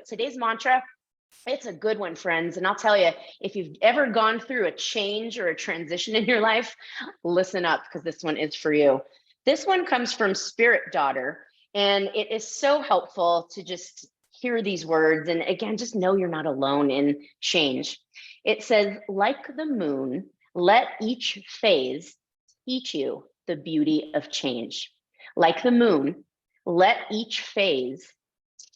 today's mantra, it's a good one, friends. And I'll tell you, if you've ever gone through a change or a transition in your life, listen up, because this one is for you. This one comes from Spirit Daughter, and it is so helpful to just hear these words. And again, just know you're not alone in change. It says, like the moon, let each phase teach you the beauty of change. Like the moon, let each phase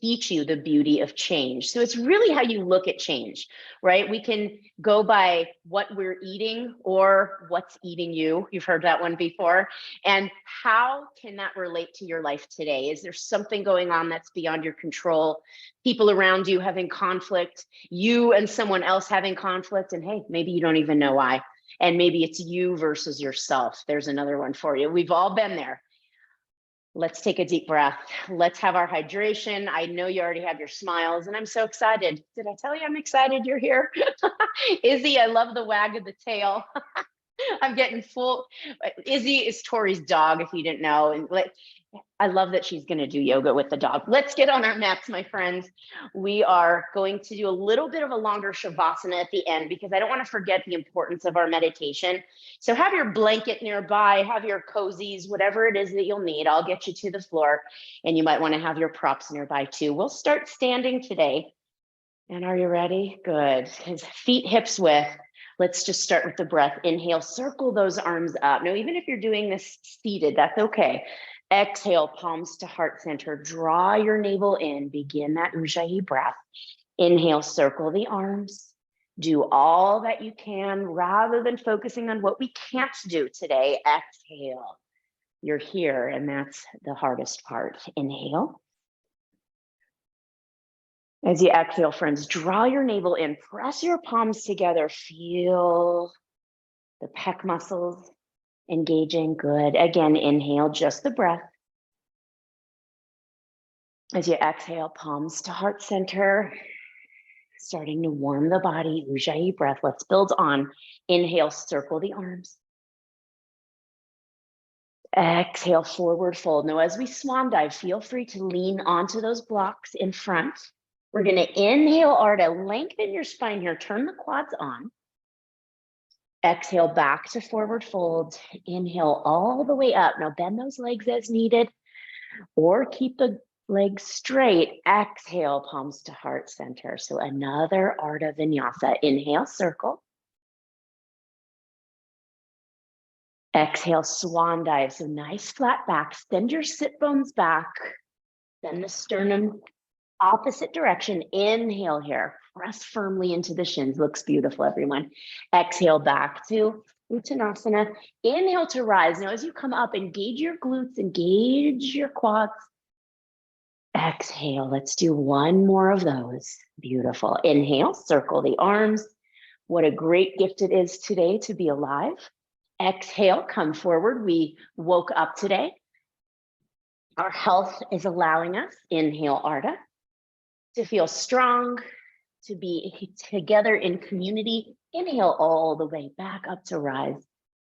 teach you the beauty of change. So it's really how you look at change, right? We can go by what we're eating or what's eating you. You've heard that one before. And how can that relate to your life today? Is there something going on that's beyond your control? People around you having conflict, you and someone else having conflict, and hey, maybe you don't even know why. And maybe it's you versus yourself. There's another one for you. We've all been there. Let's take a deep breath. Let's have our hydration. I know you already have your smiles, and I'm so excited. Did I tell you I'm excited you're here? Izzy, I love the wag of the tail. I'm getting full. Izzy is Tori's dog, if you didn't know. And I love that she's going to do yoga with the dog. Let's get on our mats, my friends. We are going to do a little bit of a longer shavasana at the end, because I don't want to forget the importance of our meditation. So have your blanket nearby, have your cozies, whatever it is that you'll need. I'll get you to the floor, and you might want to have your props nearby too. We'll start standing today. And are you ready? Good. Feet hips width. Let's just start with the breath. Inhale, circle those arms up. Now, even if you're doing this seated, that's okay. Exhale, palms to heart center. Draw your navel in. Begin that Ujjayi breath. Inhale, circle the arms. Do all that you can rather than focusing on what we can't do today. Exhale. You're here, and that's the hardest part. Inhale. As you exhale, friends, draw your navel in. Press your palms together. Feel the pec muscles engaging. Good. Again, inhale, just the breath. As you exhale, palms to heart center, starting to warm the body. Ujjayi breath. Let's build on. Inhale, circle the arms. Exhale, forward fold. Now, as we swan dive, feel free to lean onto those blocks in front. We're going to inhale, Ardha. Lengthen your spine here. Turn the quads on. Exhale, back to forward fold. Inhale all the way up. Now bend those legs as needed, or keep the legs straight. Exhale, palms to heart center. So another Ardha Vinyasa. Inhale, circle. Exhale, swan dive. So nice flat back. Send your sit bones back. Bend the sternum opposite direction. Inhale here. Press firmly into the shins. Looks beautiful, everyone. Exhale back to Uttanasana. Inhale to rise. Now, as you come up, engage your glutes, engage your quads. Exhale. Let's do one more of those. Beautiful. Inhale, circle the arms. What a great gift it is today to be alive. Exhale, come forward. We woke up today. Our health is allowing us, inhale, Ardha, to feel strong, to be together in community. Inhale all the way back up to rise.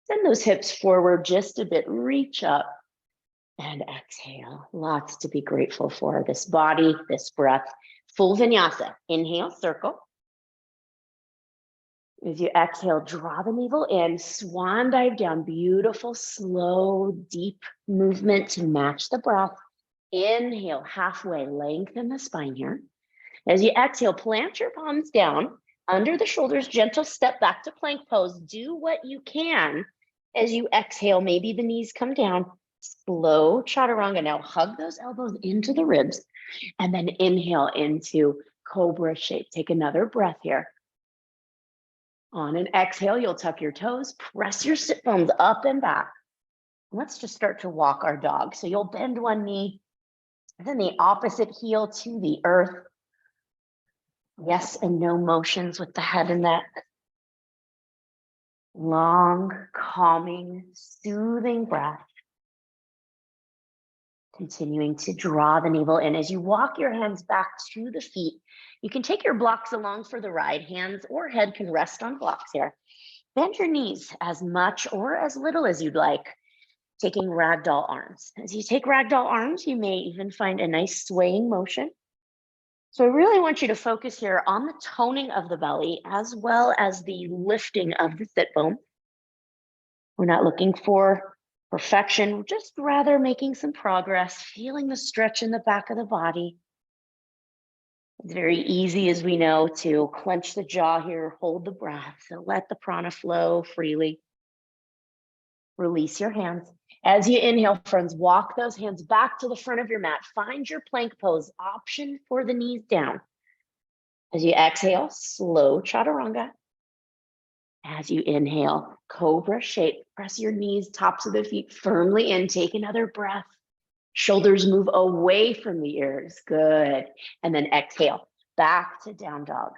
Send those hips forward just a bit, reach up, and exhale. Lots to be grateful for. This body, this breath. Full vinyasa. Inhale, circle. As you exhale, draw the navel in, swan dive down. Beautiful, slow, deep movement to match the breath. Inhale, halfway, lengthen the spine here. As you exhale, plant your palms down under the shoulders, gentle step back to plank pose. Do what you can as you exhale. Maybe the knees come down. Slow chaturanga. Now hug those elbows into the ribs, and then inhale into cobra shape. Take another breath here. On an exhale, you'll tuck your toes, press your sit bones up and back. Let's just start to walk our dog. So you'll bend one knee, and then the opposite heel to the earth. Yes and no motions with the head and neck. Long, calming, soothing breath. Continuing to draw the navel in. As you walk your hands back to the feet, you can take your blocks along for the ride. Hands or head can rest on blocks here. Bend your knees as much or as little as you'd like, taking ragdoll arms. As you take ragdoll arms, you may even find a nice swaying motion. So I really want you to focus here on the toning of the belly as well as the lifting of the sit bone. We're not looking for perfection, just rather making some progress, feeling the stretch in the back of the body. It's very easy, as we know, to clench the jaw here, hold the breath, so let the prana flow freely. Release your hands. As you inhale, friends, walk those hands back to the front of your mat. Find your plank pose, option for the knees down. As you exhale, slow chaturanga. As you inhale, cobra shape. Press your knees, tops of the feet firmly in. Take another breath. Shoulders move away from the ears. Good. And then exhale, back to down dog.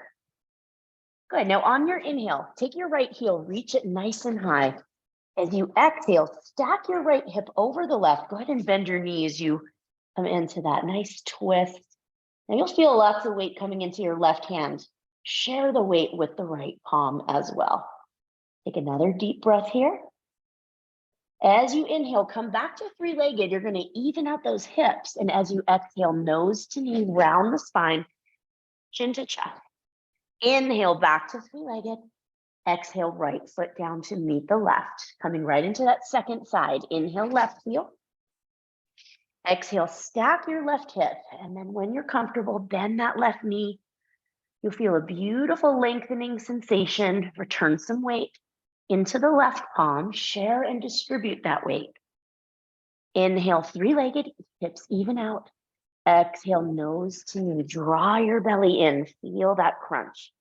Good. Now on your inhale, take your right heel, reach it nice and high. As you exhale, stack your right hip over the left. Go ahead and bend your knee as you come into that nice twist. Now you'll feel lots of weight coming into your left hand. Share the weight with the right palm as well. Take another deep breath here. As you inhale, come back to three-legged. You're going to even out those hips. And as you exhale, nose to knee, round the spine, chin to chest. Inhale back to three-legged. Exhale, right foot down to meet the left. Coming right into that second side. Inhale, left heel. Exhale, stack your left hip. And then when you're comfortable, bend that left knee. You'll feel a beautiful lengthening sensation. Return some weight into the left palm. Share and distribute that weight. Inhale, three-legged, hips even out. Exhale, nose to knee. Draw your belly in. Feel that crunch.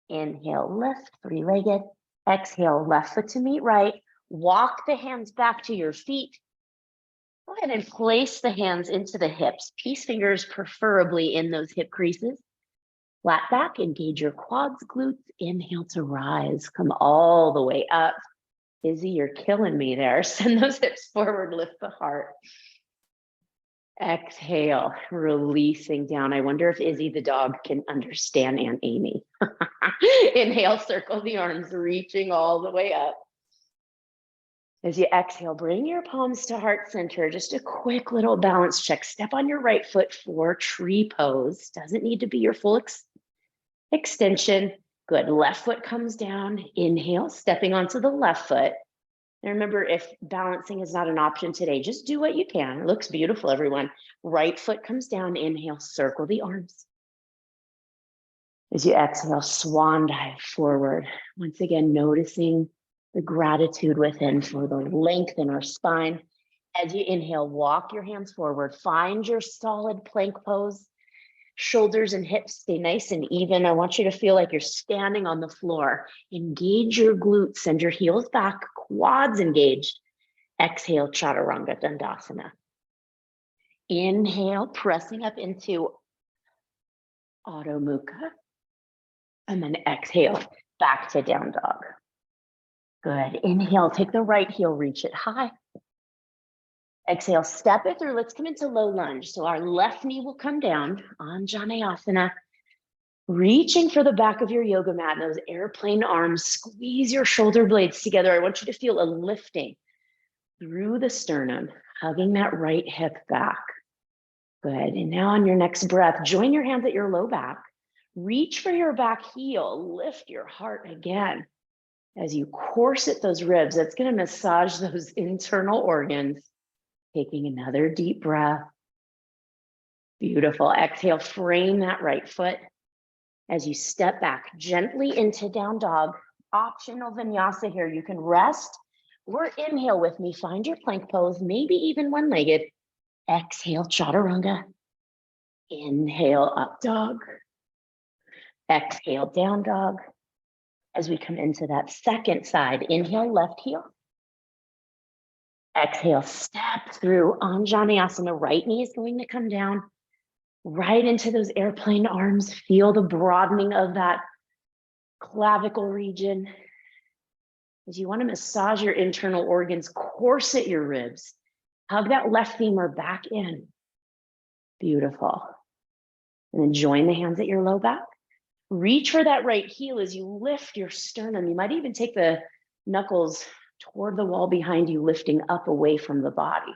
Inhale, lift, three-legged. Exhale, left foot to meet right. Walk the hands back to your feet. Go ahead and place the hands into the hips. Peace fingers preferably in those hip creases. Flat back, engage your quads, glutes. Inhale to rise. Come all the way up. Izzy, you're killing me there. Send those hips forward, lift the heart. Exhale, releasing down. I wonder if Izzy the dog can understand Aunt Amy. Inhale, circle the arms, reaching all the way up. As you exhale, bring your palms to heart center. Just a quick little balance check. Step on your right foot for tree pose. Doesn't need to be your full extension. Good. Left foot comes down. Inhale, stepping onto the left foot. And remember, if balancing is not an option today, just do what you can. It looks beautiful, everyone. Right foot comes down. Inhale, circle the arms. As you exhale, swan dive forward. Once again, noticing the gratitude within for the length in our spine. As you inhale, walk your hands forward. Find your solid plank pose. Shoulders and hips stay nice and even. I want you to feel like you're standing on the floor. Engage your glutes, send your heels back, quads engaged. Exhale, chaturanga dandasana. Inhale, pressing up into Adho Mukha. And then exhale, back to down dog. Good. Inhale, take the right heel, reach it high. Exhale, step it through. Let's come into low lunge. So our left knee will come down, Anjaneyasana. Reaching for the back of your yoga mat, those airplane arms, squeeze your shoulder blades together. I want you to feel a lifting through the sternum, hugging that right hip back. Good. And now on your next breath, join your hands at your low back. Reach for your back heel, lift your heart again. As you corset those ribs, that's going to massage those internal organs. Taking another deep breath. Beautiful. Exhale, frame that right foot. As you step back gently into down dog, optional vinyasa here. You can rest or inhale with me. Find your plank pose, maybe even one-legged. Exhale, chaturanga. Inhale, up dog. Exhale, down dog. As we come into that second side, inhale, left heel. Exhale, step through Anjaneyasana. Right knee is going to come down right into those airplane arms. Feel the broadening of that clavicle region. As you want to massage your internal organs, corset your ribs. Hug that left femur back in. Beautiful. And then join the hands at your low back. Reach for that right heel as you lift your sternum. You might even take the knuckles toward the wall behind you, lifting up away from the body.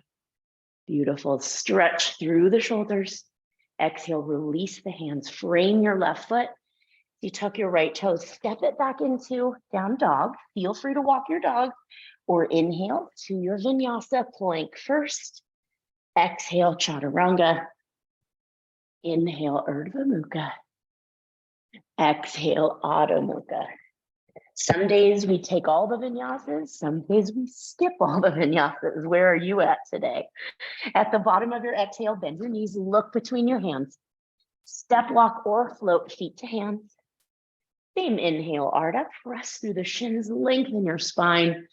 Beautiful. Stretch through the shoulders. Exhale, release the hands, frame your left foot. You tuck your right toes, step it back into down dog. Feel free to walk your dog or inhale to your vinyasa plank first. Exhale, chaturanga. Inhale, Urdhva Mukha. Exhale, Adho Mukha. Some days we take all the vinyasas, some days we skip all the vinyasas. Where are you at today? At the bottom of your exhale, bend your knees, look between your hands. Step, walk, or float, feet to hands. Same inhale, Ardha, press through the shins, lengthen your spine.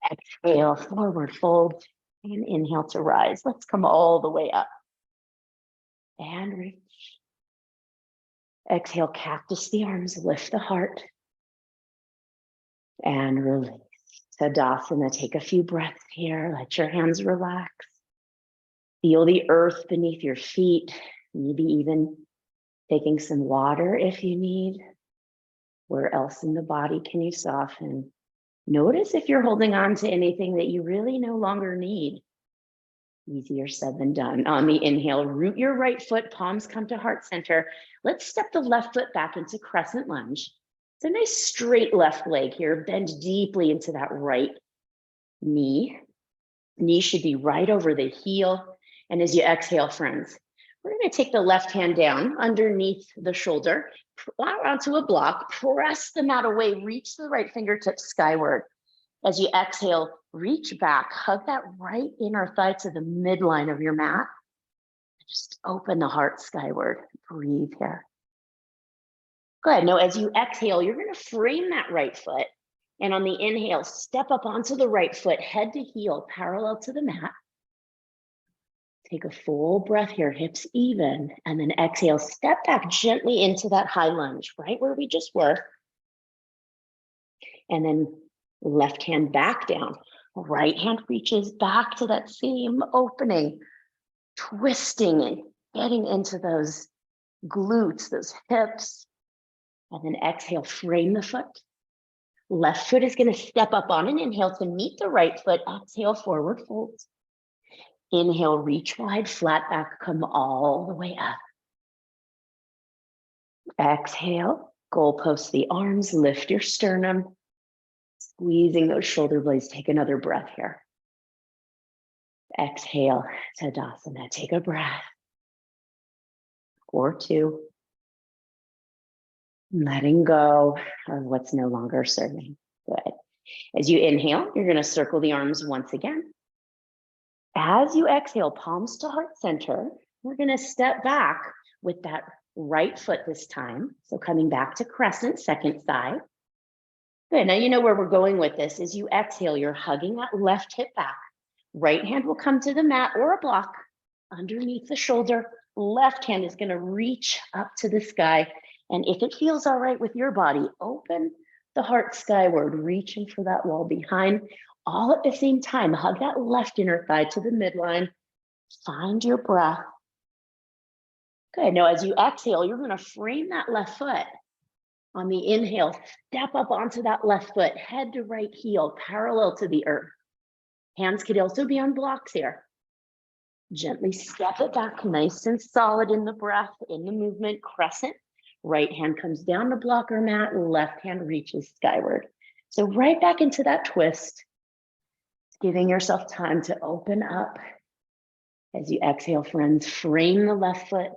Exhale, forward fold, and inhale to rise. Let's come all the way up. And reach. Exhale, cactus the arms, lift the heart. And release. Tadasana, take a few breaths here. Let your hands relax. Feel the earth beneath your feet. Maybe even taking some water if you need. Where else in the body can you soften? Notice if you're holding on to anything that you really no longer need. Easier said than done. On the inhale, root your right foot, palms come to heart center. Let's step the left foot back into crescent lunge. It's a nice straight left leg here. Bend deeply into that right knee. Knee should be right over the heel. And as you exhale, friends, we're going to take the left hand down underneath the shoulder, onto a block, press the mat away, reach the right fingertips skyward. As you exhale, reach back, hug that right inner thigh to the midline of your mat. Just open the heart skyward. Breathe here. Good. Now, as you exhale, you're going to frame that right foot. And on the inhale, step up onto the right foot, head to heel, parallel to the mat. Take a full breath here, hips even, and then exhale, step back gently into that high lunge, right where we just were. And then left hand back down, right hand reaches back to that same opening, twisting and getting into those glutes, those hips. And then exhale, frame the foot. Left foot is going to step up on an inhale to meet the right foot. Exhale, forward fold. Inhale, reach wide, flat back, come all the way up. Exhale, goalpost the arms, lift your sternum, squeezing those shoulder blades. Take another breath here. Exhale, Tadasana, take a breath or two. Letting go of what's no longer serving. Good. As you inhale, you're going to circle the arms once again. As you exhale, palms to heart center, we're going to step back with that right foot this time. So coming back to crescent, second side. Good. Now you know where we're going with this. As you exhale, you're hugging that left hip back. Right hand will come to the mat or a block underneath the shoulder. Left hand is going to reach up to the sky. And if it feels all right with your body, open the heart skyward, reaching for that wall behind. All at the same time, hug that left inner thigh to the midline. Find your breath. Good. Now, as you exhale, you're going to frame that left foot. On the inhale, step up onto that left foot, head to right heel, parallel to the earth. Hands could also be on blocks here. Gently step it back, nice and solid in the breath, in the movement, crescent. Right hand comes down the blocker mat, left hand reaches skyward. So right back into that twist, giving yourself time to open up. As you exhale, friends, frame the left foot.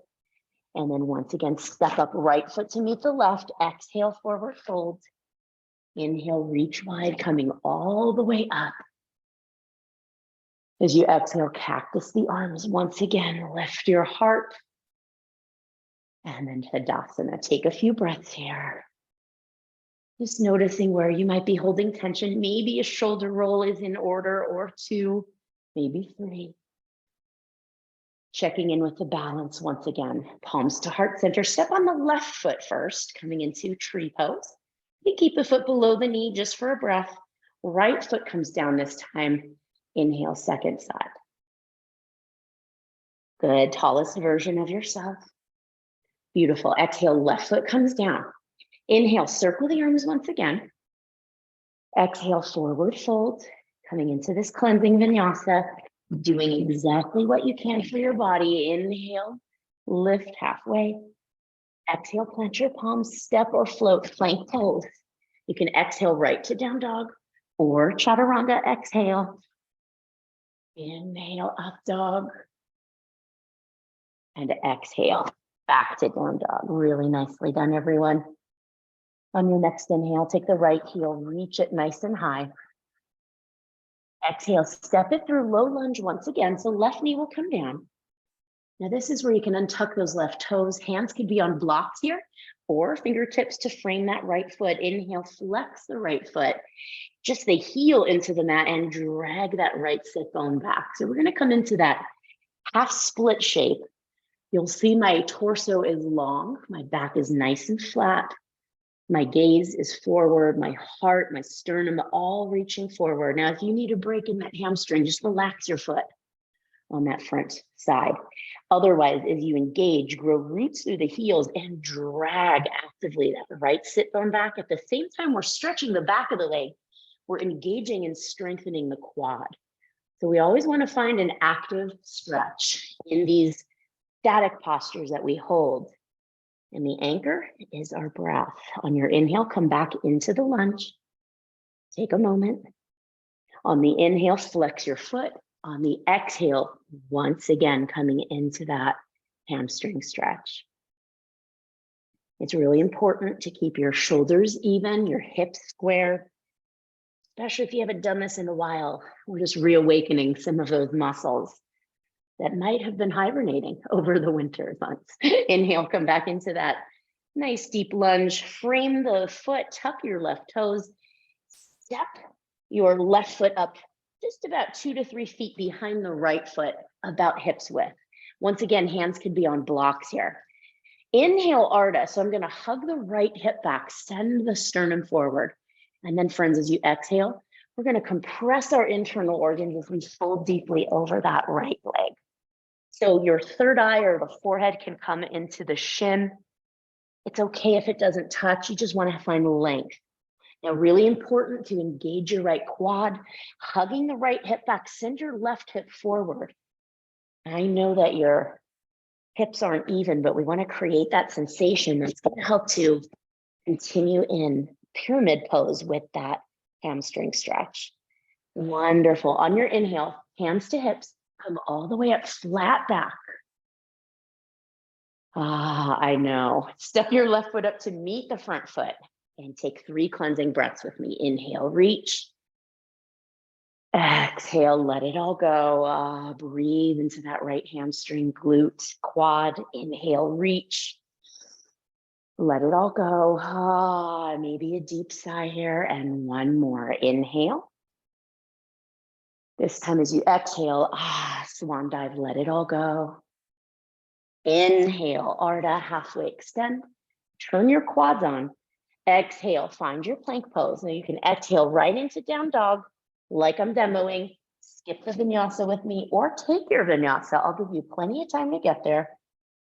And then once again, step up right foot to meet the left. Exhale, forward fold. Inhale, reach wide, coming all the way up. As you exhale, cactus the arms. Once again, lift your heart. And then Tadasana. Take a few breaths here. Just noticing where you might be holding tension. Maybe a shoulder roll is in order, or two, maybe three. Checking in with the balance once again. Palms to heart center. Step on the left foot first, coming into tree pose. You keep the foot below the knee just for a breath. Right foot comes down this time. Inhale, second side. Good, tallest version of yourself. Beautiful. Exhale, left foot comes down. Inhale, circle the arms once again. Exhale, forward fold. Coming into this cleansing vinyasa. Doing exactly what you can for your body. Inhale, lift halfway. Exhale, plant your palms, step or float, plank pose. You can exhale right to down dog or chaturanga. Exhale. Inhale, up dog. And exhale, back to down dog. Really nicely done, everyone. On your next inhale, take the right heel, reach it nice and high. Exhale, step it through low lunge once again. So left knee will come down. Now this is where you can untuck those left toes. Hands could be on blocks here or fingertips to frame that right foot. Inhale, flex the right foot. Just the heel into the mat and drag that right sit bone back. So we're gonna come into that half split shape. You'll see my torso is long. My back is nice and flat. My gaze is forward, my heart, my sternum, all reaching forward. Now, if you need a break in that hamstring, just relax your foot on that front side. Otherwise, as you engage, grow roots through the heels and drag actively that right sit bone back. At the same time, we're stretching the back of the leg. We're engaging and strengthening the quad. So we always want to find an active stretch in these static postures that we hold. And the anchor is our breath. On your inhale, come back into the lunge. Take a moment. On the inhale, flex your foot. On the exhale, once again, coming into that hamstring stretch. It's really important to keep your shoulders even, your hips square, especially if you haven't done this in a while. We're just reawakening some of those muscles that might have been hibernating over the winter months. Inhale, come back into that nice deep lunge. Frame the foot, tuck your left toes, step your left foot up just about 2 to 3 feet behind the right foot, about hips width. Once again, hands could be on blocks here. Inhale, Ardha. So I'm gonna hug the right hip back, send the sternum forward. And then friends, as you exhale, we're gonna compress our internal organs as we fold deeply over that right leg. So your third eye or the forehead can come into the shin. It's okay if it doesn't touch. You just want to find length. Now, really important to engage your right quad, hugging the right hip back, send your left hip forward. I know that your hips aren't even, but we want to create that sensation that's going to help to continue in pyramid pose with that hamstring stretch. Wonderful. On your inhale, hands to hips. Come all the way up, flat back. I know. Step your left foot up to meet the front foot and take 3 cleansing breaths with me. Inhale, reach. Exhale, let it all go. Breathe into that right hamstring, glute, quad. Inhale, reach. Let it all go. Maybe a deep sigh here and one more. Inhale. This time as you exhale, swan dive, let it all go. Inhale, Ardha, halfway extend. Turn your quads on. Exhale, find your plank pose. Now you can exhale right into down dog, like I'm demoing. Skip the vinyasa with me or take your vinyasa. I'll give you plenty of time to get there.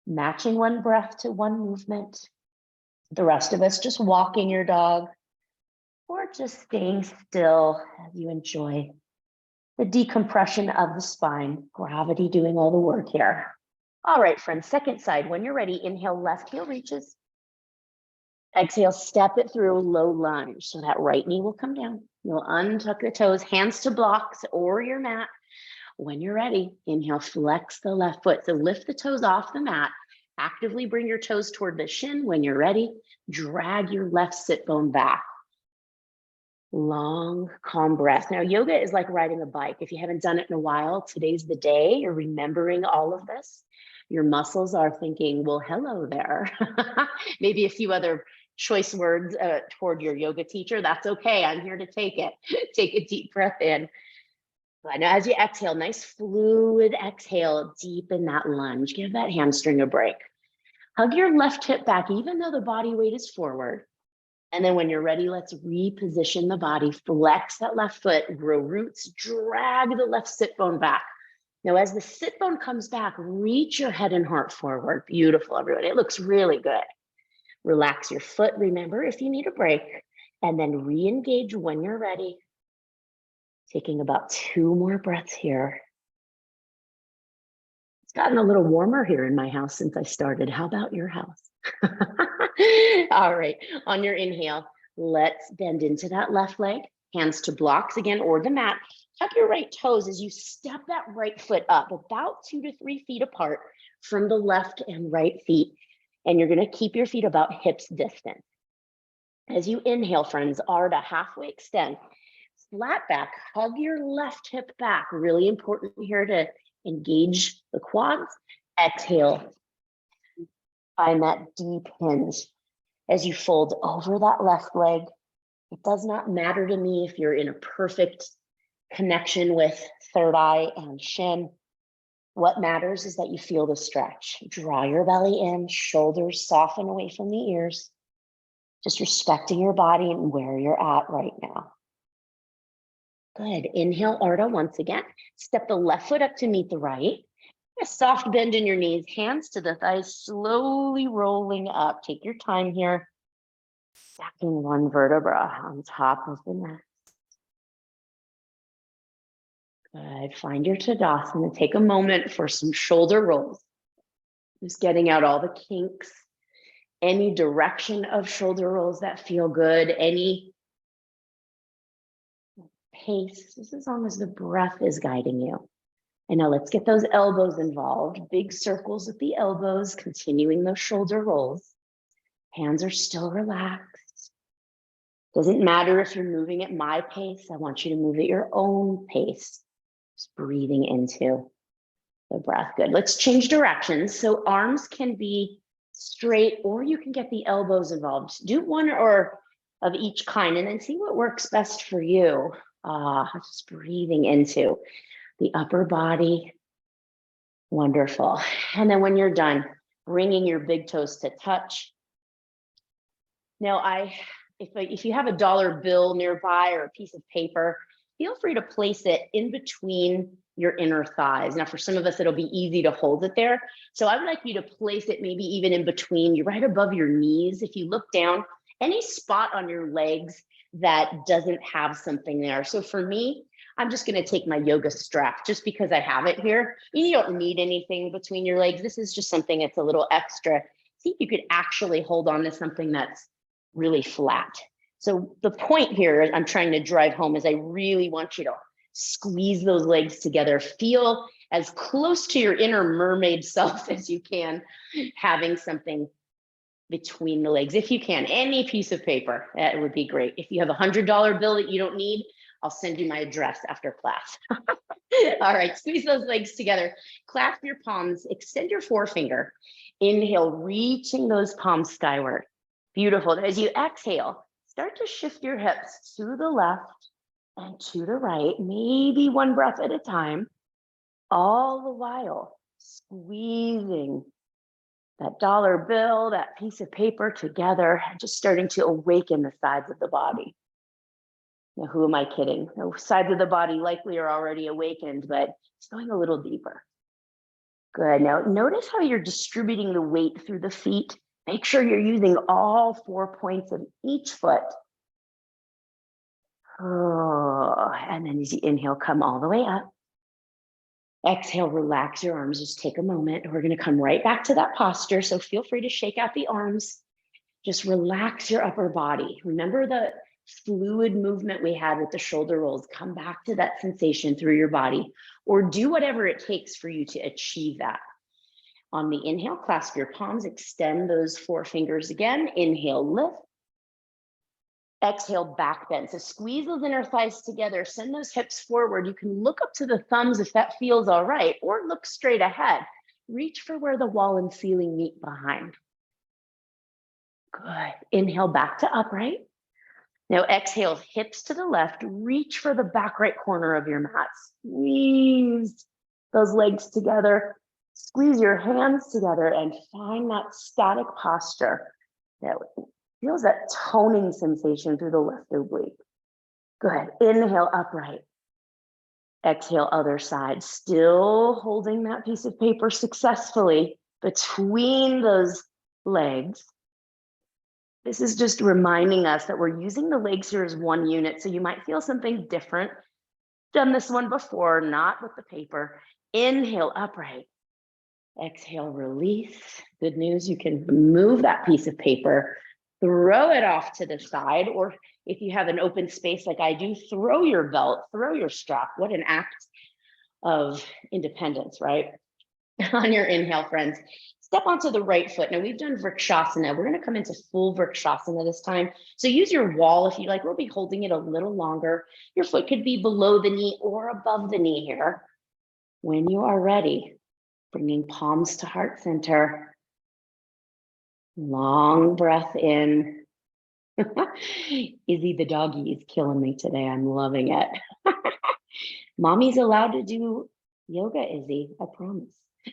Matching one breath to one movement. The rest of us just walking your dog or just staying still as you enjoy the decompression of the spine, gravity doing all the work here. All right, friends, second side. When you're ready, inhale, left heel reaches. Exhale, step it through low lunge. So that right knee will come down. You'll untuck the toes, hands to blocks or your mat. When you're ready, inhale, flex the left foot. So lift the toes off the mat. Actively bring your toes toward the shin. When you're ready, drag your left sit bone back. Long, calm breath. Now, yoga is like riding a bike. If you haven't done it in a while, today's the day. You're remembering all of this. Your muscles are thinking, well, hello there. Maybe a few other choice words toward your yoga teacher. That's okay. I'm here to take it. Take a deep breath in. And as you exhale, nice fluid exhale, deep in that lunge. Give that hamstring a break. Hug your left hip back, even though the body weight is forward. And then when you're ready, let's reposition the body, flex that left foot, grow roots, drag the left sit bone back. Now, as the sit bone comes back, reach your head and heart forward. Beautiful, everyone. It looks really good. Relax your foot, remember, if you need a break, and then re-engage when you're ready. Taking about 2 more breaths here. gotten a little warmer here in my house since I started. How about your house? All right, on your inhale, let's bend into that left leg, hands to blocks again or the mat. Tuck your right toes as you step that right foot up about 2 to 3 feet apart from the left and right feet. And you're gonna keep your feet about hips distance. As you inhale, friends, Ardha, halfway extend. Flat back, hug your left hip back. Really important here to engage the quads. Exhale, find that deep hinge. As you fold over that left leg, it does not matter to me if you're in a perfect connection with third eye and shin. What matters is that you feel the stretch. Draw your belly in, shoulders soften away from the ears. Just respecting your body and where you're at right now. Good. Inhale, Ardha, once again. Step the left foot up to meet the right. A soft bend in your knees, hands to the thighs, slowly rolling up. Take your time here. Stacking one vertebra on top of the next. Good. Find your Tadasana. Take a moment for some shoulder rolls. Just getting out all the kinks. Any direction of shoulder rolls that feel good. Any pace, just as long as the breath is guiding you. And now let's get those elbows involved. Big circles with the elbows, continuing those shoulder rolls. Hands are still relaxed. Doesn't matter if you're moving at my pace. I want you to move at your own pace. Just breathing into the breath. Good. Let's change directions. So arms can be straight, or you can get the elbows involved. Do one or of each kind and then see what works best for you. Just breathing into the upper body. Wonderful. And then when you're done, bringing your big toes to touch. Now, if you have a dollar bill nearby or a piece of paper, feel free to place it in between your inner thighs. Now, for some of us, it'll be easy to hold it there. So I would like you to place it maybe even in between, right above your knees. If you look down, any spot on your legs that doesn't have something there. So for me, I'm just going to take my yoga strap just because I have it here. You don't need anything between your legs. This is just something that's a little extra. See if you could actually hold on to something that's really flat. So the point here I'm trying to drive home is I really want you to squeeze those legs together. Feel as close to your inner mermaid self as you can, having something between the legs. If you can, any piece of paper, that would be great. If you have $100 bill that you don't need, I'll send you my address after class. All right, squeeze those legs together. Clasp your palms, extend your forefinger. Inhale, reaching those palms skyward. Beautiful. As you exhale, start to shift your hips to the left and to the right, maybe one breath at a time, all the while squeezing that dollar bill, that piece of paper together, and just starting to awaken the sides of the body. Now, who am I kidding? The sides of the body likely are already awakened, but it's going a little deeper. Good. Now, notice how you're distributing the weight through the feet. Make sure you're using all 4 points of each foot. Oh, and then as you inhale, come all the way up. Exhale, relax your arms. Just take a moment. We're going to come right back to that posture. So feel free to shake out the arms. Just relax your upper body. Remember the fluid movement we had with the shoulder rolls. Come back to that sensation through your body, or do whatever it takes for you to achieve that. On the inhale, clasp your palms, extend those 4 fingers again. Inhale, lift. Exhale, back bend. So squeeze those inner thighs together, send those hips forward. You can look up to the thumbs if that feels all right, or look straight ahead. Reach for where the wall and ceiling meet behind. Good. Inhale, back to upright. Now exhale, hips to the left. Reach for the back right corner of your mat. Squeeze those legs together. Squeeze your hands together and find that static posture that feels that toning sensation through the left oblique. Good. Inhale, upright. Exhale, other side. Still holding that piece of paper successfully between those legs. This is just reminding us that we're using the legs here as one unit. So you might feel something different. Done this one before, not with the paper. Inhale, upright. Exhale, release. Good news, you can move that piece of paper, throw it off to the side, or if you have an open space like I do, throw your belt, throw your strap. What an act of independence, right? On your inhale, friends, step onto the right foot. Now we've done Vrikshasana. We're going to come into full Vrikshasana this time. So use your wall if you like. We'll be holding it a little longer. Your foot could be below the knee or above the knee here. When you are ready, bringing palms to heart center. Long breath in. Izzy the doggy is killing me today. I'm loving it. Mommy's allowed to do yoga, Izzy, I promise.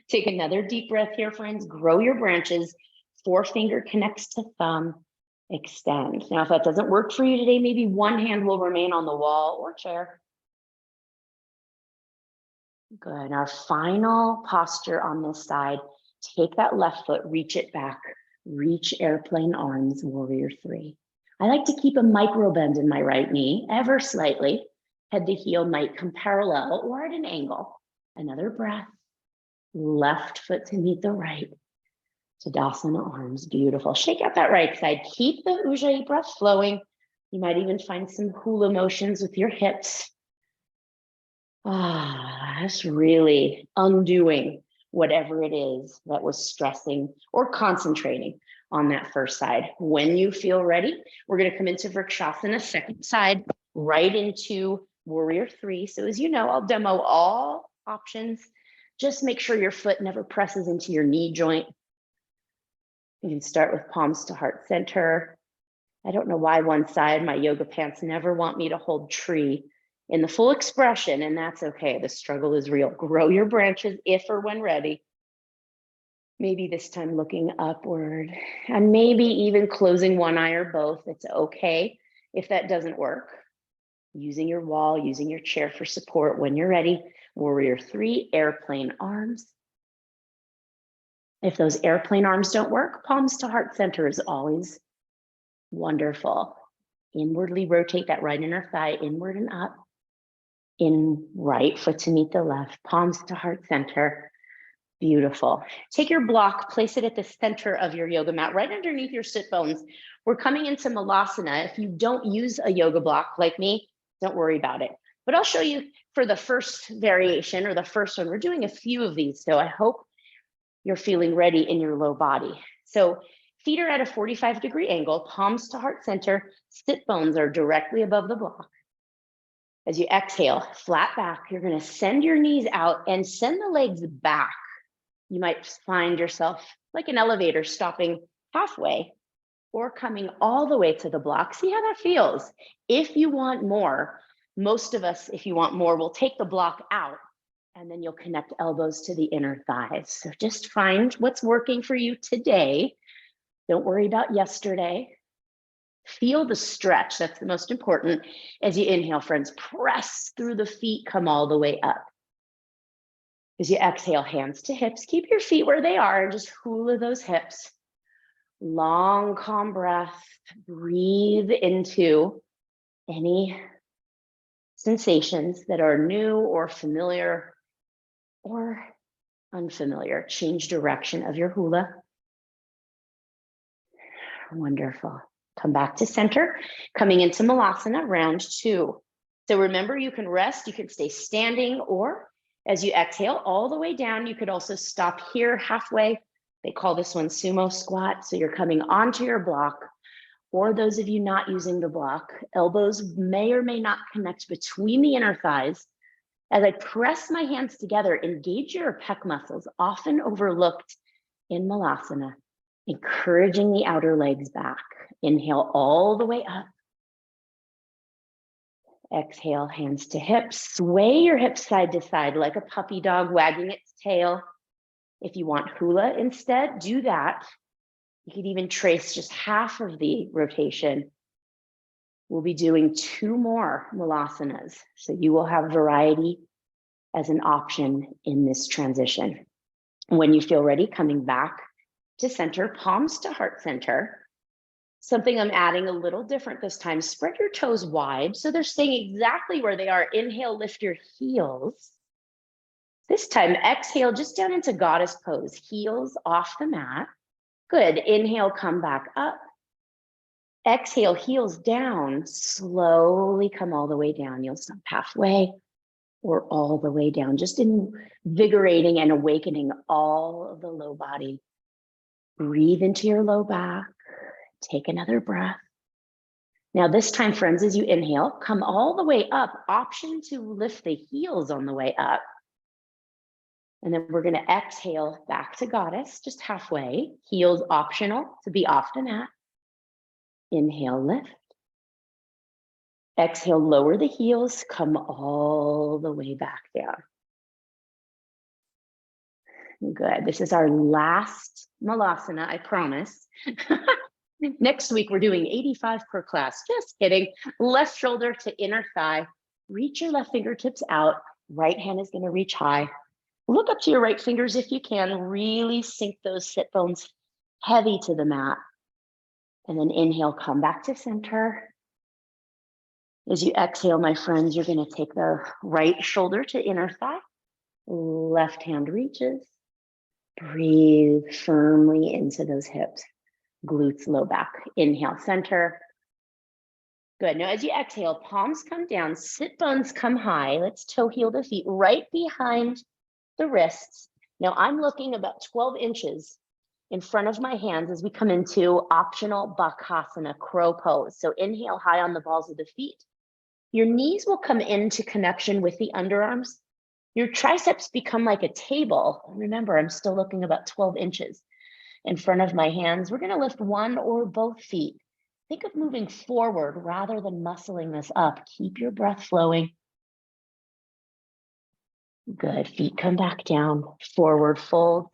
Take another deep breath here, friends. Grow your branches. Forefinger connects to thumb. Extend. Now, if that doesn't work for you today, maybe one hand will remain on the wall or chair. Good. Our final posture on this side. Take that left foot, reach it back. Reach airplane arms, warrior three. I like to keep a micro bend in my right knee, ever slightly. Head to heel might come parallel or at an angle. Another breath. Left foot to meet the right. Tadasana arms, beautiful. Shake out that right side. Keep the Ujjayi breath flowing. You might even find some hula motions with your hips. That's really undoing whatever it is that was stressing or concentrating on that first side. When you feel ready, we're going to come into Vrikshasana, second side, right into warrior three. So as you know, I'll demo all options. Just make sure your foot never presses into your knee joint. You can start with palms to heart center. I don't know why one side, my yoga pants never want me to hold tree in the full expression, and that's okay. The struggle is real. Grow your branches if or when ready. Maybe this time looking upward, and maybe even closing one eye or both. It's okay if that doesn't work. Using your wall, using your chair for support when you're ready. Warrior three, airplane arms. If those airplane arms don't work, palms to heart center is always wonderful. Inwardly rotate that right inner thigh, inward and up. In right foot to meet the left, palms to heart center. Beautiful. Take your block, place it at the center of your yoga mat, right underneath your sit bones. We're coming into Malasana. If you don't use a yoga block like me, don't worry about it. But I'll show you for the first variation or the first one. We're doing a few of these, so I hope you're feeling ready in your low body. So feet are at a 45-degree angle, palms to heart center, sit bones are directly above the block. As you exhale, flat back, you're going to send your knees out and send the legs back. You might find yourself like an elevator stopping halfway or coming all the way to the block. See how that feels. If you want more, most of us, if you want more, will take the block out and then you'll connect elbows to the inner thighs. So just find what's working for you today. Don't worry about yesterday. Feel the stretch. That's the most important. As you inhale, friends, press through the feet, come all the way up. As you exhale, hands to hips, keep your feet where they are and just hula those hips. Long, calm breath. Breathe into any sensations that are new or familiar or unfamiliar. Change direction of your hula. Wonderful. Come back to center, coming into Malasana, round two. So remember, you can rest, you can stay standing, or as you exhale all the way down, you could also stop here halfway. They call this one sumo squat. So you're coming onto your block, or those of you not using the block, elbows may or may not connect between the inner thighs. As I press my hands together, engage your pec muscles, often overlooked in Malasana, encouraging the outer legs back. Inhale all the way up. Exhale, hands to hips. Sway your hips side to side like a puppy dog wagging its tail. If you want hula instead, do that. You could even trace just half of the rotation. We'll be doing 2 more Malasanas, so you will have variety as an option in this transition. When you feel ready, coming back to center, palms to heart center. Something I'm adding a little different this time, spread your toes wide so they're staying exactly where they are. Inhale, lift your heels. This time, exhale just down into goddess pose, heels off the mat. Good, inhale, come back up. Exhale, heels down, slowly come all the way down. You'll stop halfway or all the way down, just invigorating and awakening all of the low body. Breathe into your low back, take another breath. Now this time, friends, as you inhale, come all the way up, option to lift the heels on the way up. And then we're gonna exhale back to goddess, just halfway, heels optional to be off the mat. Inhale, lift. Exhale, lower the heels, come all the way back down. Good, this is our last malasana, I promise. Next week, we're doing 85 per class, just kidding. Left shoulder to inner thigh, reach your left fingertips out, right hand is gonna reach high. Look up to your right fingers if you can, really sink those sit bones heavy to the mat. And then inhale, come back to center. As you exhale, my friends, you're gonna take the right shoulder to inner thigh, left hand reaches. Breathe firmly into those hips, glutes, low back. Inhale, center. Good, now as you exhale, palms come down, sit bones come high. Let's toe heel the feet right behind the wrists. Now I'm looking about 12 inches in front of my hands as we come into optional Bakasana, crow pose. So inhale high on the balls of the feet. Your knees will come into connection with the underarms. Your triceps become like a table. Remember, I'm still looking about 12 inches in front of my hands. We're gonna lift one or both feet. Think of moving forward rather than muscling this up. Keep your breath flowing. Good, feet come back down, forward fold.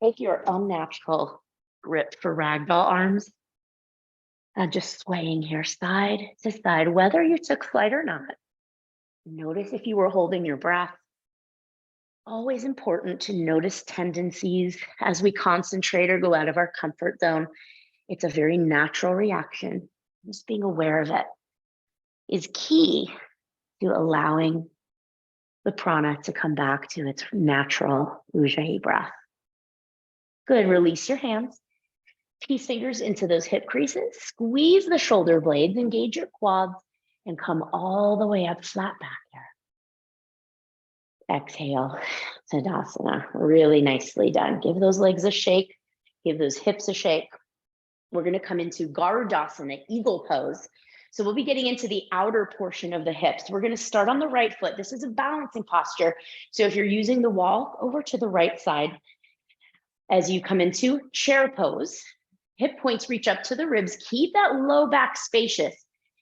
Take your unnatural grip for ragdoll arms. Just swaying here side to side, whether you took flight or not. Notice if you were holding your breath. Always important to notice tendencies as we concentrate or go out of our comfort zone. It's a very natural reaction. Just being aware of it is key to allowing the prana to come back to its natural Ujjayi breath. Good, release your hands. Peace fingers into those hip creases. Squeeze the shoulder blades, engage your quads, and come all the way up flat back there. Exhale, Tadasana. Really nicely done. Give those legs a shake. Give those hips a shake. We're going to come into Garudasana, eagle pose. So we'll be getting into the outer portion of the hips. We're going to start on the right foot. This is a balancing posture. So if you're using the wall, over to the right side. As you come into chair pose, hip points reach up to the ribs. Keep that low back spacious.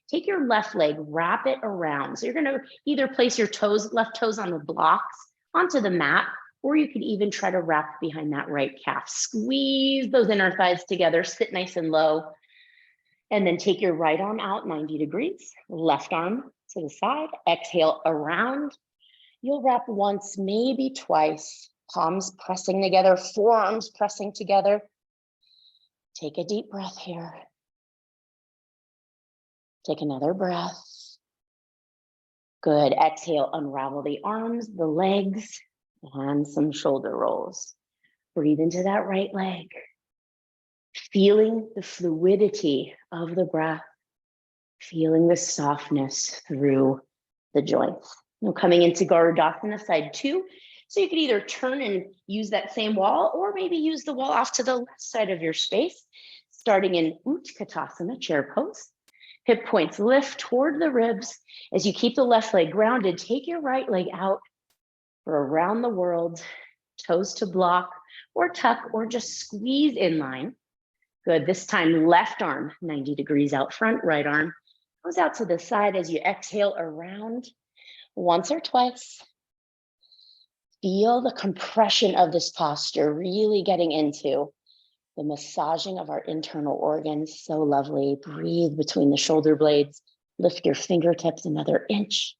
Take your left leg, wrap it around. So you're going to either place your toes, left toes on the blocks onto the mat, or you could even try to wrap behind that right calf. Squeeze those inner thighs together, sit nice and low. And then take your right arm out 90 degrees, left arm to the side, exhale around. You'll wrap once, maybe twice, palms pressing together, forearms pressing together. Take a deep breath here. Take another breath. Good, exhale, unravel the arms, the legs, and some shoulder rolls. Breathe into that right leg. Feeling the fluidity of the breath, feeling the softness through the joints. Now coming into Garudasana side 2. So you could either turn and use that same wall, or maybe use the wall off to the left side of your space, starting in Utkatasana, chair pose. Hip points lift toward the ribs. As you keep the left leg grounded, take your right leg out for around the world, toes to block or tuck, or just squeeze in line. Good, this time left arm 90 degrees out front, right arm goes out to the side as you exhale around once or twice. Feel the compression of this posture, really getting into the massaging of our internal organs. So lovely. Breathe between the shoulder blades. Lift your fingertips another inch.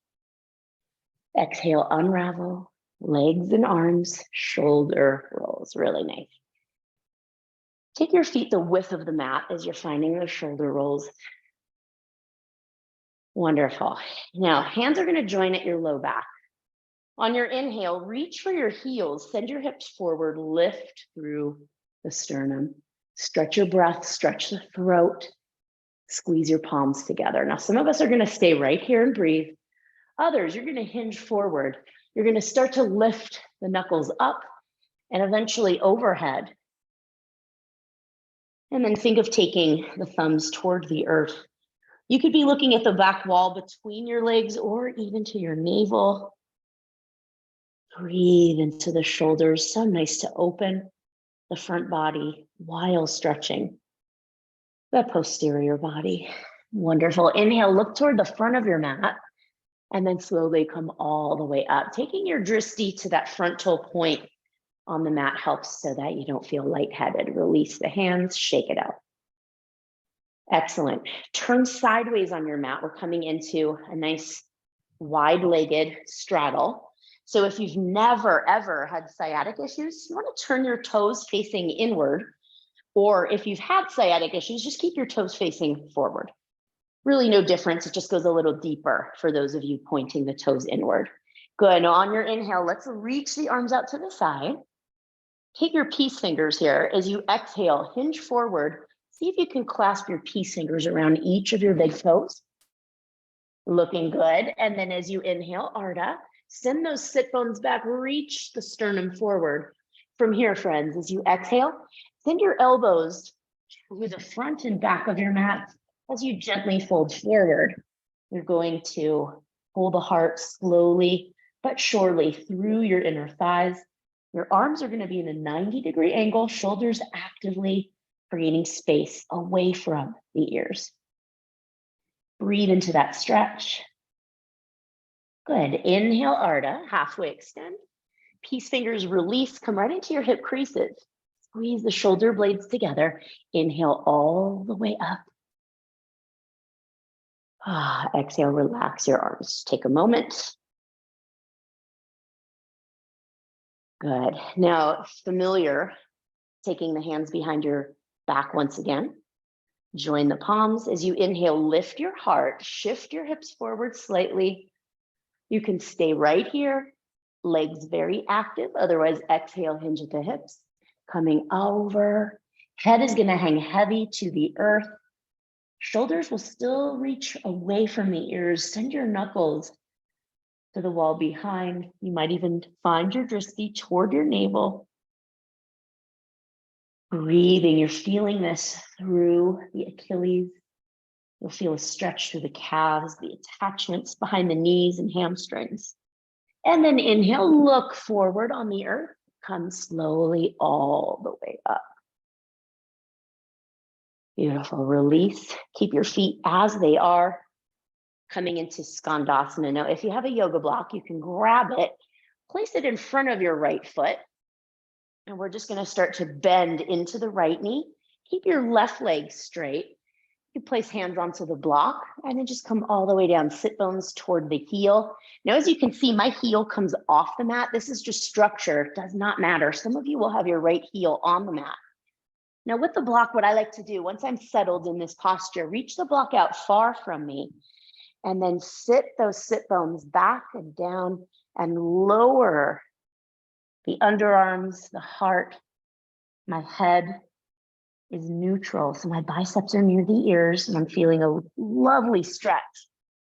Exhale, unravel, legs and arms, shoulder rolls. Really nice. Take your feet the width of the mat as you're finding those shoulder rolls. Wonderful. Now, hands are going to join at your low back. On your inhale, reach for your heels, send your hips forward, lift through the sternum. Stretch your breath, stretch the throat, squeeze your palms together. Now, some of us are going to stay right here and breathe. Others, you're going to hinge forward. You're going to start to lift the knuckles up and eventually overhead. And then think of taking the thumbs toward the earth. You could be looking at the back wall between your legs or even to your navel. Breathe into the shoulders. So nice to open the front body while stretching the posterior body. Wonderful. Inhale, look toward the front of your mat and then slowly come all the way up. Taking your drishti to that frontal point on the mat helps so that you don't feel lightheaded. Release the hands, shake it out. Excellent. Turn sideways on your mat. We're coming into a nice wide-legged straddle. So if you've never, ever had sciatic issues, you want to turn your toes facing inward. Or if you've had sciatic issues, just keep your toes facing forward. Really no difference. It just goes a little deeper for those of you pointing the toes inward. Good. Now on your inhale, let's reach the arms out to the side. Take your peace fingers here. As you exhale, hinge forward. See if you can clasp your peace fingers around each of your big toes. Looking good. And then as you inhale, Ardha, send those sit bones back, reach the sternum forward. From here, friends, as you exhale, send your elbows to the front and back of your mat as you gently fold forward. You're going to pull the heart slowly but surely through your inner thighs. Your arms are going to be in a 90-degree angle, shoulders actively creating space away from the ears. Breathe into that stretch. Good. Inhale, Ardha, halfway extend. Peace fingers release, come right into your hip creases. Squeeze the shoulder blades together. Inhale all the way up. Exhale, relax your arms. Take a moment. Good. Now, familiar, taking the hands behind your back once again. Join the palms. As you inhale, lift your heart, shift your hips forward slightly. You can stay right here, legs very active. Otherwise, exhale, hinge at the hips. Coming over. Head is going to hang heavy to the earth. Shoulders will still reach away from the ears. Send your knuckles to the wall behind. You might even find your drishti toward your navel. Breathing, you're feeling this through the Achilles. You'll feel a stretch through the calves, the attachments behind the knees and hamstrings. And then inhale, look forward on the earth. Come slowly all the way up. Beautiful. Release. Keep your feet as they are. Coming into Skandasana. Now, if you have a yoga block, you can grab it, place it in front of your right foot. And we're just going to start to bend into the right knee. Keep your left leg straight. You place hands onto the block and then just come all the way down, sit bones toward the heel. Now, as you can see, my heel comes off the mat. This is just structure. It does not matter. Some of you will have your right heel on the mat. Now, with the block, what I like to do, once I'm settled in this posture, reach the block out far from me and then sit those sit bones back and down and lower the underarms, the heart. My head is neutral. So my biceps are near the ears and I'm feeling a lovely stretch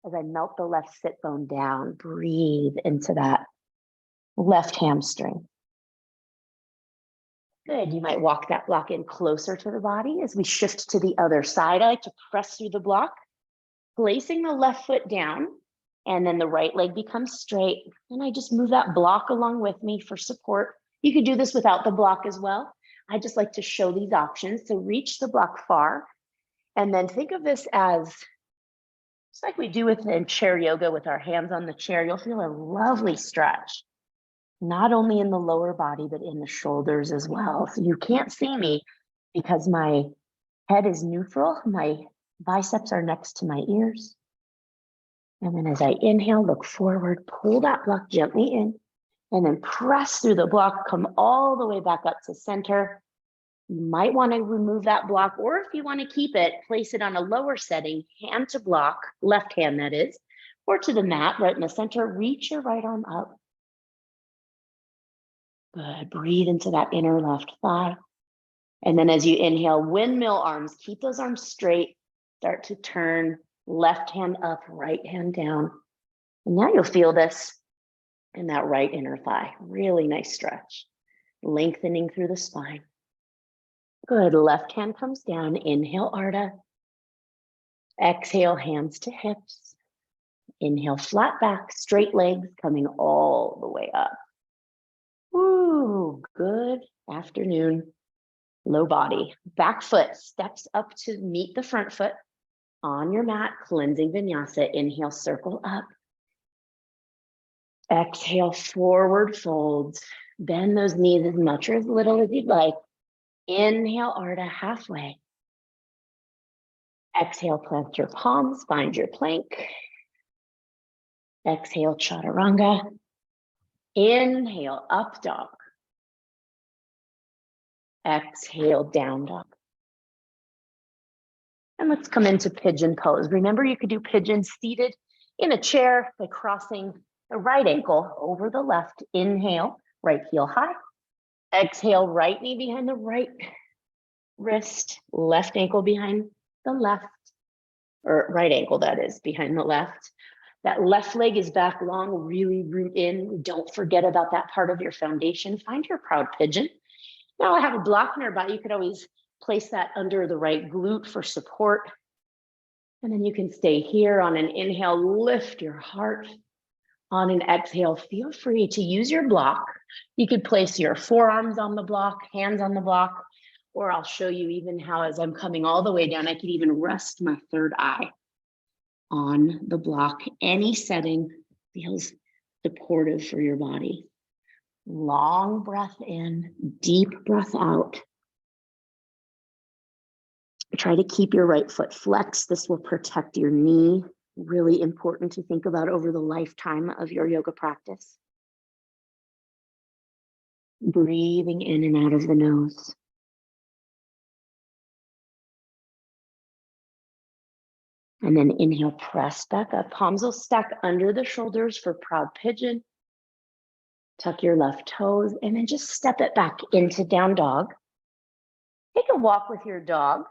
as I melt the left sit bone down. Breathe into that left hamstring. Good. You might walk that block in closer to the body as we shift to the other side. I like to press through the block, placing the left foot down, and then the right leg becomes straight. And I just move that block along with me for support. You could do this without the block as well. I just like to show these options. So reach the block far, and then think of this as just like we do in chair yoga with our hands on the chair. You'll feel a lovely stretch, not only in the lower body, but in the shoulders as well. So you can't see me because my head is neutral. My biceps are next to my ears. And then as I inhale, look forward, pull that block gently in, and then press through the block, come all the way back up to center. You might want to remove that block, or if you want to keep it, place it on a lower setting, hand to block, left hand that is, or to the mat right in the center. Reach your right arm up Good. Breathe into that inner left thigh. And then as you inhale, windmill arms, keep those arms straight. Start to turn left hand up, right hand down. And now you'll feel this in that right inner thigh. Really nice stretch. Lengthening through the spine. Good. Left hand comes down. Inhale, Ardha. Exhale, hands to hips. Inhale, flat back, straight legs coming all the way up. Ooh, good afternoon. Low body. Back foot steps up to meet the front foot on your mat, cleansing vinyasa. Inhale, circle up. Exhale, forward folds. Bend those knees as much or as little as you'd like. Inhale, Ardha, halfway. Exhale, plant your palms, find your plank. Exhale, chaturanga. Inhale, up dog. Exhale, down dog. And let's come into pigeon pose. Remember, you could do pigeon seated in a chair by crossing the right ankle over the left. Inhale, right heel high. Exhale, right knee behind the right wrist, left ankle behind the left, or right ankle, that is, behind the left. That left leg is back long, really root in. Don't forget about that part of your foundation. Find your proud pigeon. Now I have a block nearby. You could always place that under the right glute for support. And then you can stay here. On an inhale, lift your heart. On an exhale, feel free to use your block. You could place your forearms on the block, hands on the block, or I'll show you even how, as I'm coming all the way down, I could even rest my third eye on the block. Any setting feels supportive for your body. Long breath in, deep breath out. Try to keep your right foot flexed. This will protect your knee. Really important to think about over the lifetime of your yoga practice. Breathing in and out of the nose. And then inhale, press back up. Palms will stack under the shoulders for proud pigeon. Tuck your left toes and then just step it back into down dog. Take a walk with your dog.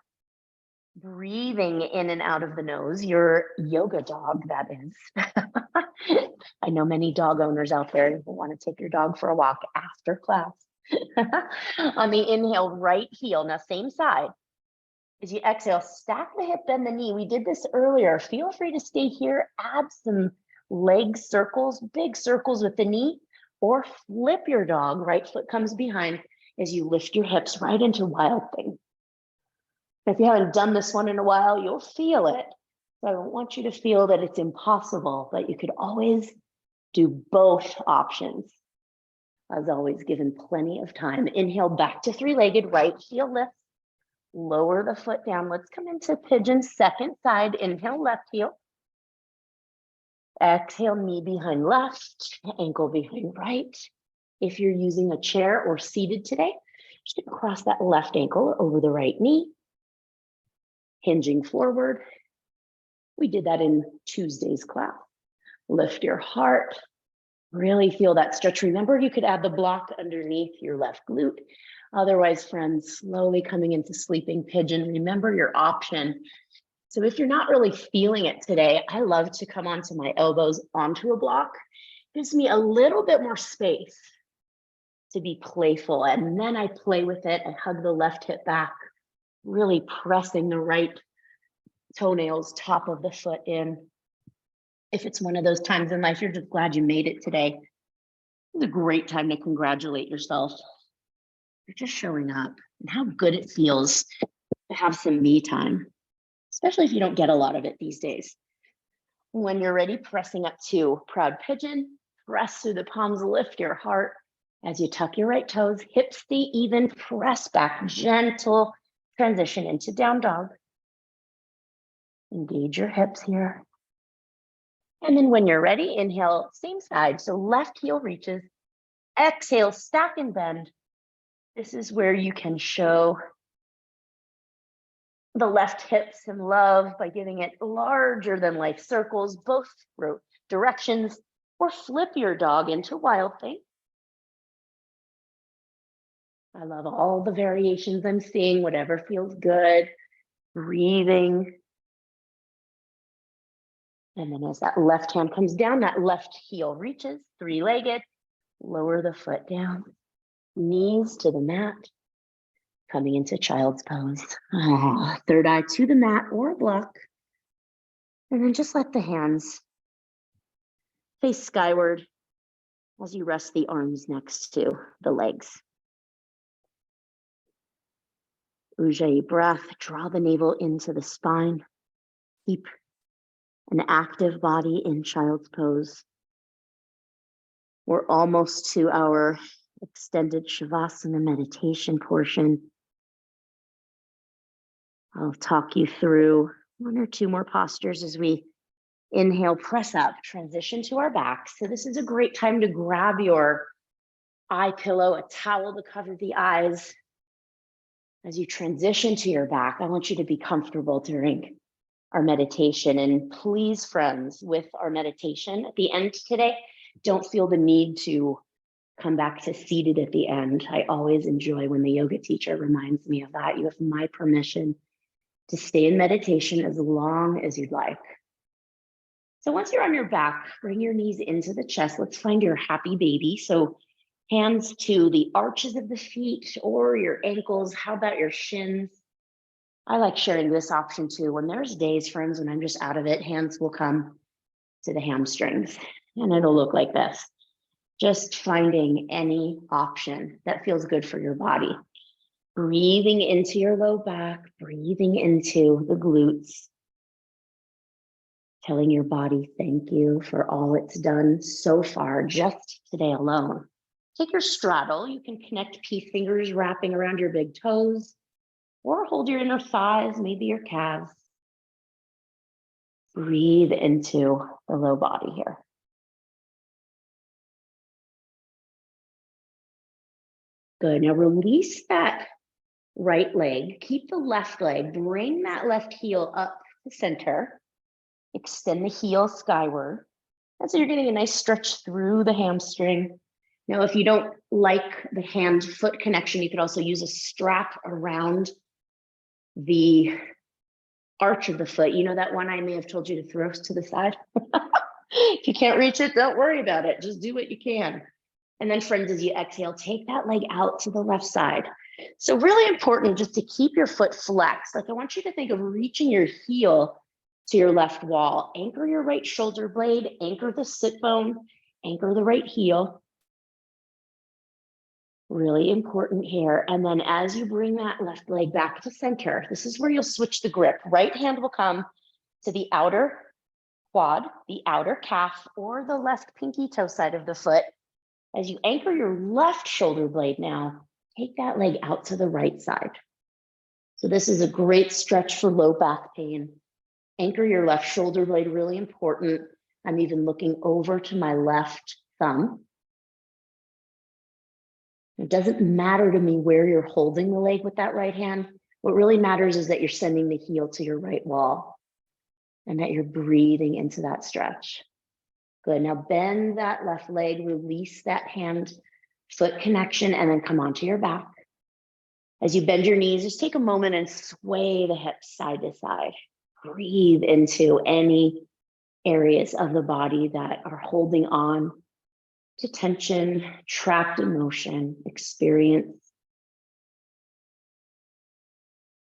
Breathing in and out of the nose, your yoga dog, that is. I know many dog owners out there who want to take your dog for a walk after class. On the inhale, right heel, now same side. As you exhale, stack the hip, bend the knee. We did this earlier. Feel free to stay here, add some leg circles, big circles with the knee, or flip your dog, right foot comes behind as you lift your hips right into wild thing. If you haven't done this one in a while, you'll feel it. So I don't want you to feel that it's impossible, but you could always do both options. As always, given plenty of time. Inhale back to three-legged, right heel lift. Lower the foot down. Let's come into pigeon, second side. Inhale, left heel. Exhale, knee behind left, ankle behind right. If you're using a chair or seated today, just cross that left ankle over the right knee. Hinging forward. We did that in Tuesday's class. Lift your heart. Really feel that stretch. Remember, you could add the block underneath your left glute. Otherwise, friends, slowly coming into sleeping pigeon. Remember your option. So if you're not really feeling it today, I love to come onto my elbows onto a block. Gives me a little bit more space to be playful. And then I play with it. I hug the left hip back, really pressing the right toenails, top of the foot in. If it's one of those times in life, you're just glad you made it today. It's a great time to congratulate yourself. You're just showing up and how good it feels to have some me time, especially if you don't get a lot of it these days. When you're ready, pressing up to proud pigeon, press through the palms, lift your heart as you tuck your right toes, hips stay even, press back, gentle transition into down dog. Engage your hips here. And then when you're ready, inhale, same side. So left heel reaches, exhale, stack and bend. This is where you can show the left hip some love by giving it larger than life circles, both directions, or flip your dog into wild thing. I love all the variations I'm seeing, whatever feels good. Breathing. And then as that left hand comes down, that left heel reaches, three-legged. Lower the foot down, knees to the mat, coming into child's pose. Third eye to the mat or a block. And then just let the hands face skyward as you rest the arms next to the legs. Ujjayi breath, draw the navel into the spine. Keep an active body in child's pose. We're almost to our extended Shavasana meditation portion. I'll talk you through one or two more postures as we inhale, press up, transition to our back. So this is a great time to grab your eye pillow, a towel to cover the eyes. As you transition to your back, I want you to be comfortable during our meditation. And please, friends, with our meditation at the end today, don't feel the need to come back to seated at the end. I always enjoy when the yoga teacher reminds me of that. You have my permission to stay in meditation as long as you'd like. So once you're on your back, bring your knees into the chest. Let's find your happy baby. So hands to the arches of the feet or your ankles. How about your shins? I like sharing this option too. When there's days, friends, when I'm just out of it, hands will come to the hamstrings and it'll look like this. Just finding any option that feels good for your body. Breathing into your low back, breathing into the glutes. Telling your body thank you for all it's done so far, just today alone. Take your straddle. You can connect peace fingers wrapping around your big toes, or hold your inner thighs, maybe your calves. Breathe into the low body here. Good. Now release that right leg. Keep the left leg. Bring that left heel up to center. Extend the heel skyward. And so you're getting a nice stretch through the hamstring. Now, if you don't like the hand-foot connection, you could also use a strap around the arch of the foot. You know that one I may have told you to throw to the side? If you can't reach it, don't worry about it. Just do what you can. And then friends, as you exhale, take that leg out to the left side. So really important just to keep your foot flexed. Like I want you to think of reaching your heel to your left wall. Anchor your right shoulder blade, anchor the sit bone, anchor the right heel. Really important here. And then as you bring that left leg back to center, this is where you'll switch the grip. Right hand will come to the outer quad, the outer calf, or the left pinky toe side of the foot. As you anchor your left shoulder blade now, take that leg out to the right side. So this is a great stretch for low back pain. Anchor your left shoulder blade, really important. I'm even looking over to my left thumb. It doesn't matter to me where you're holding the leg with that right hand. What really matters is that you're sending the heel to your right wall and that you're breathing into that stretch. Good. Now bend that left leg, release that hand-foot connection, and then come onto your back. As you bend your knees, just take a moment and sway the hips side to side. Breathe into any areas of the body that are holding on to tension, trapped emotion, experience.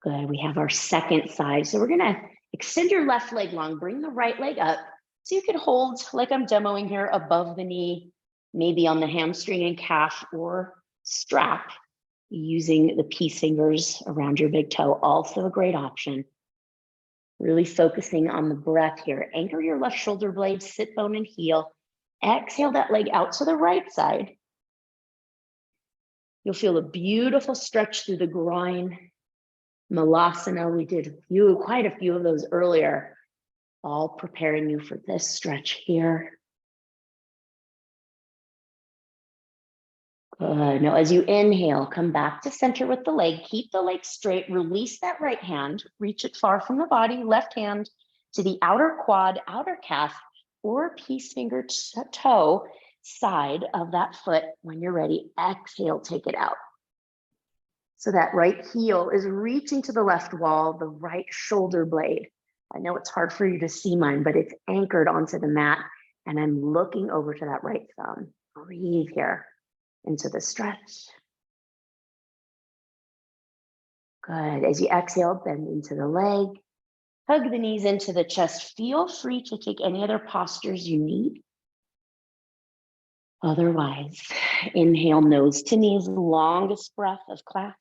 Good. We have our second side. So we're going to extend your left leg long, bring the right leg up. So you can hold, like I'm demoing here, above the knee, maybe on the hamstring and calf, or strap using the peace fingers around your big toe. Also a great option. Really focusing on the breath here. Anchor your left shoulder blade, sit bone and heel. Exhale that leg out to the right side. You'll feel a beautiful stretch through the groin. Malasana, we did quite a few of those earlier, all preparing you for this stretch here. Good. Now, as you inhale, come back to center with the leg. Keep the leg straight. Release that right hand. Reach it far from the body. Left hand to the outer quad, outer calf, or peace finger toe side of that foot. When you're ready, exhale, take it out. So that right heel is reaching to the left wall, the right shoulder blade. I know it's hard for you to see mine, but it's anchored onto the mat, and I'm looking over to that right thumb. Breathe here into the stretch. Good. As you exhale, bend into the leg. Hug the knees into the chest. Feel free to take any other postures you need. Otherwise, inhale, nose to knees, longest breath of class.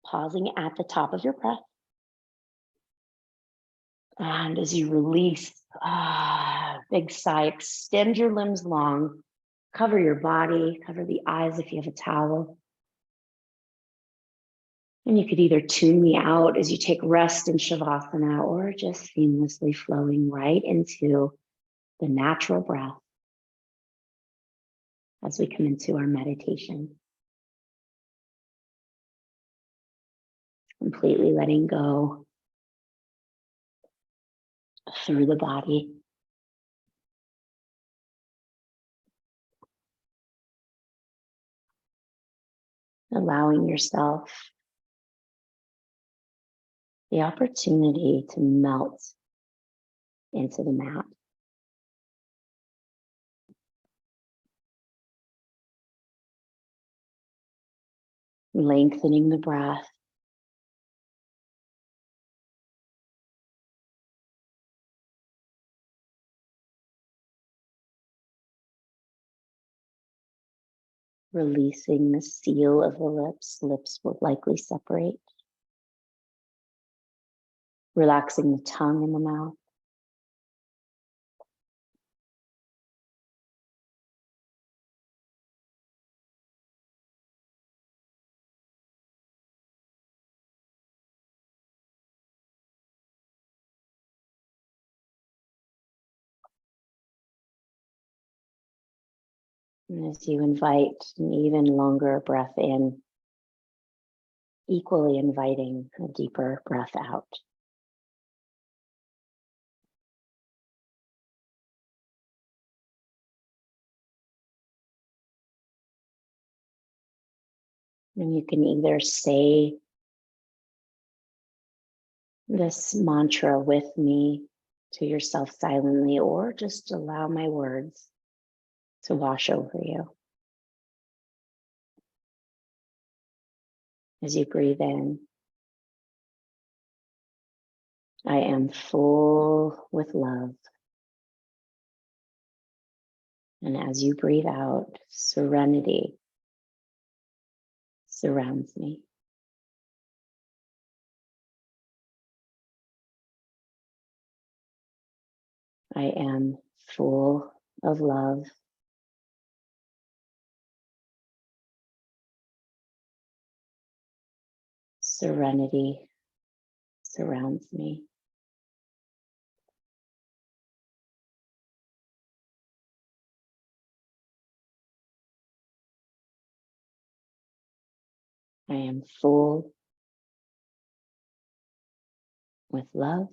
Pausing at the top of your breath. And as you release, big sigh, extend your limbs long, cover your body, cover the eyes if you have a towel. And you could either tune me out as you take rest in Shavasana or just seamlessly flowing right into the natural breath as we come into our meditation. Completely letting go through the body. Allowing yourself the opportunity to melt into the mat. Lengthening the breath. Releasing the seal of the lips. Lips will likely separate. Relaxing the tongue in the mouth. And as you invite an even longer breath in, equally inviting a deeper breath out. And you can either say this mantra with me to yourself silently, or just allow my words to wash over you. As you breathe in, I am full with love. And as you breathe out, serenity surrounds me. I am full of love. Serenity surrounds me. I am full with love.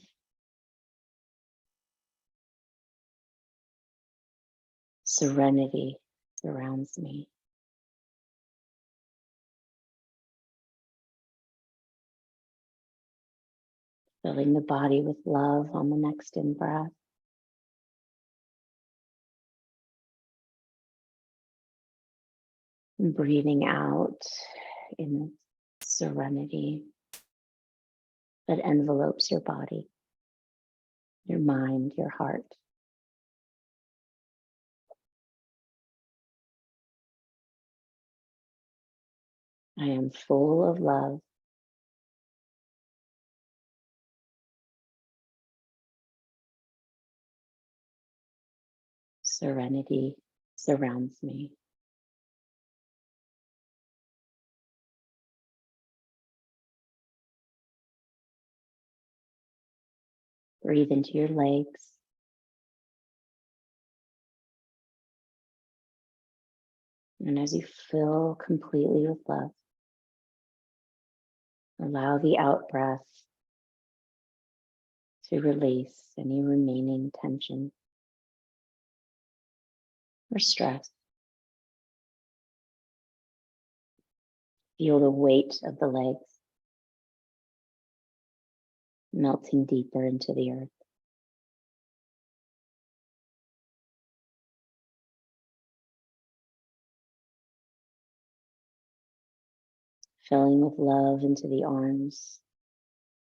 Serenity surrounds me. Filling the body with love on the next in-breath. And breathing out in serenity that envelopes your body, your mind, your heart. I am full of love. Serenity surrounds me. Breathe into your legs. And as you fill completely with love, allow the out breath to release any remaining tension or stress. Feel the weight of the legs melting deeper into the earth. Filling with love into the arms,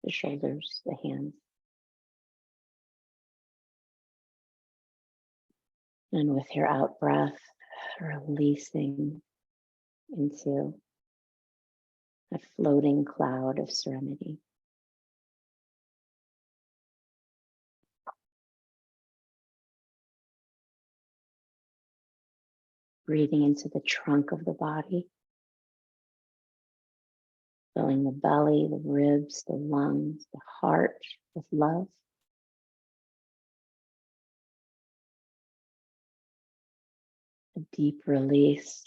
the shoulders, the hands. And with your out breath, releasing into a floating cloud of serenity. Breathing into the trunk of the body, filling the belly, the ribs, the lungs, the heart with love. A deep release.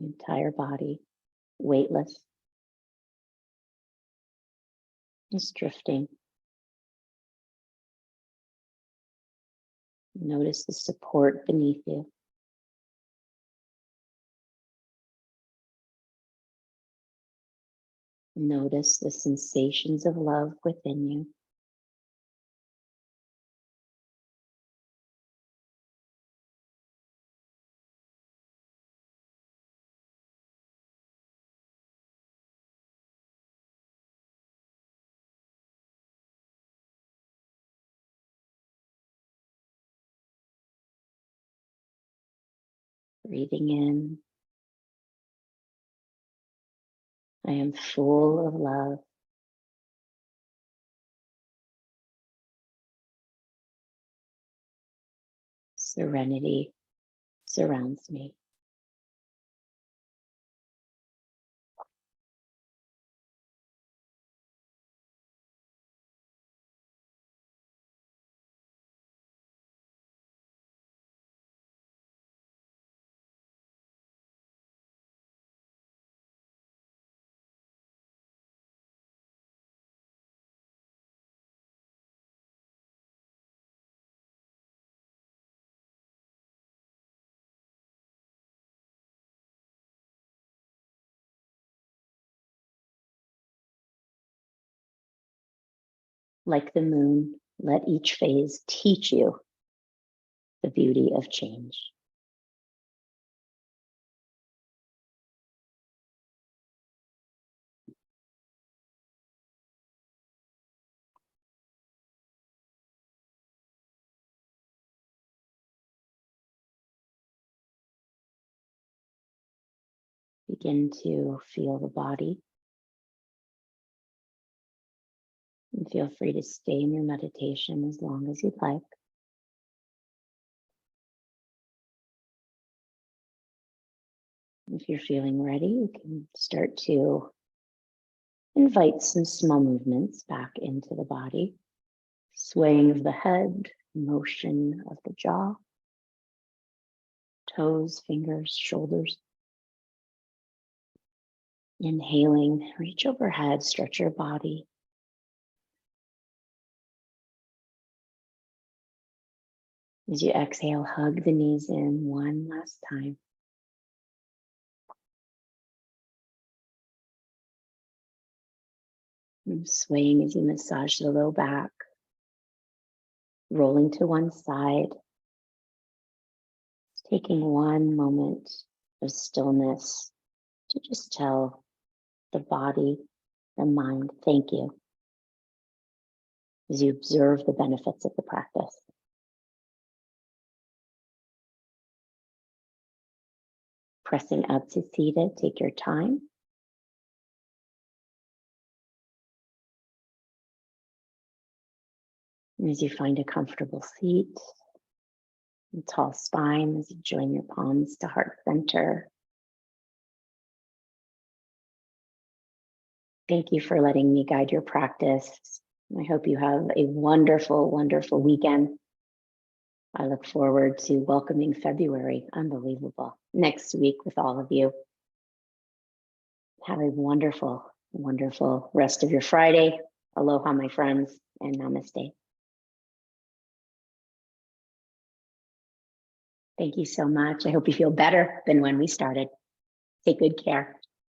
The entire body, weightless, just drifting. Notice the support beneath you. Notice the sensations of love within you. Breathing in. I am full of love. Serenity surrounds me. Like the moon, let each phase teach you the beauty of change. Begin to feel the body. And feel free to stay in your meditation as long as you'd like. If you're feeling ready, you can start to invite some small movements back into the body. Swaying of the head, motion of the jaw, toes, fingers, shoulders. Inhaling, reach overhead, stretch your body. As you exhale, hug the knees in one last time. And swaying as you massage the low back, rolling to one side, taking one moment of stillness to just tell the body, the mind, thank you, as you observe the benefits of the practice. Pressing up to seated, take your time. And as you find a comfortable seat, a tall spine, as you join your palms to heart center. Thank you for letting me guide your practice. I hope you have a wonderful, wonderful weekend. I look forward to welcoming February, unbelievable, next week with all of you. Have a wonderful, wonderful rest of your Friday. Aloha, my friends, and namaste. Thank you so much. I hope you feel better than when we started. Take good care.